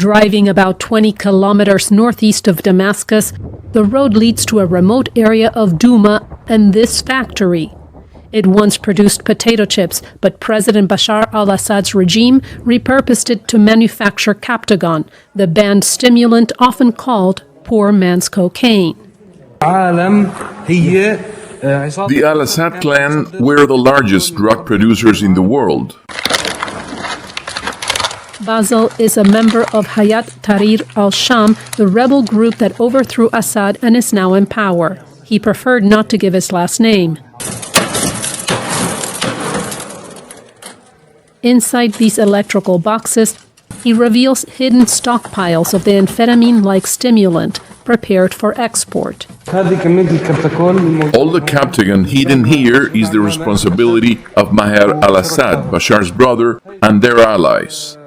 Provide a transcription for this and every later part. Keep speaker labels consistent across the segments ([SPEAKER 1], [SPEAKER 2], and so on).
[SPEAKER 1] Driving about 20 kilometers northeast of Damascus, the road leads to a remote area of Douma and this factory. It once produced potato chips, but President Bashar al-Assad's regime repurposed it to manufacture Captagon, the banned stimulant often called poor man's cocaine.
[SPEAKER 2] The al-Assad clan were the largest drug producers in the world.
[SPEAKER 1] Basel is a member of Hayat Tahrir al-Sham, the rebel group that overthrew Assad and is now in power. He preferred not to give his last name. Inside these electrical boxes, he reveals hidden stockpiles of the amphetamine-like stimulant prepared for export.
[SPEAKER 2] All the Captagon hidden here is the responsibility of Bashar al-Assad, Bashar's brother, and their allies.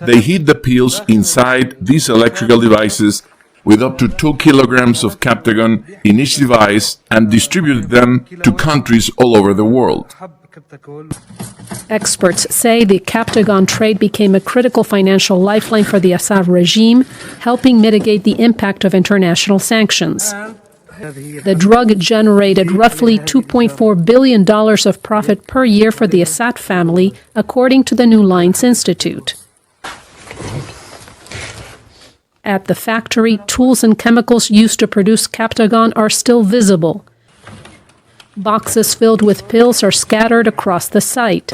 [SPEAKER 2] They hid the pills inside these electrical devices with up to 2 kilograms of Captagon in each device and distributed them to countries all over the world.
[SPEAKER 1] Experts say the Captagon trade became a critical financial lifeline for the Assad regime, helping mitigate the impact of international sanctions. The drug generated roughly $2.4 billion of profit per year for the Assad family, according to the New Lines Institute. At the factory, tools and chemicals used to produce Captagon are still visible. Boxes filled with pills are scattered across the site,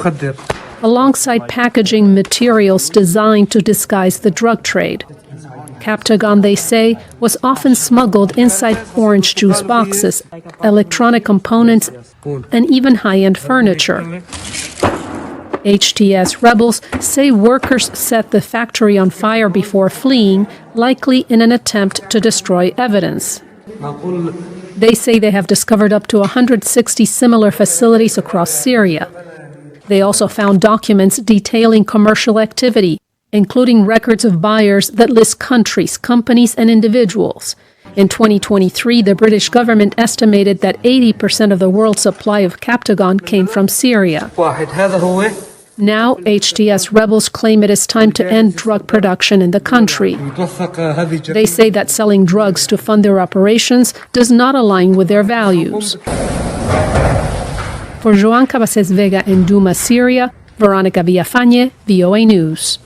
[SPEAKER 1] alongside packaging materials designed to disguise the drug trade. Captagon, they say, was often smuggled inside orange juice boxes, electronic components, and even high-end furniture. HTS rebels say workers set the factory on fire before fleeing, likely in an attempt to destroy evidence. They say they have discovered up to 160 similar facilities across Syria. They also found documents detailing commercial activity, including records of buyers that list countries, companies, and individuals. In 2023, the British government estimated that 80% of the world's supply of Captagon came from Syria. Now, HTS rebels claim it is time to end drug production in the country. They say that selling drugs to fund their operations does not align with their values. For Joan Cabasés Vega in Douma, Syria, Veronica Villanfane, VOA News.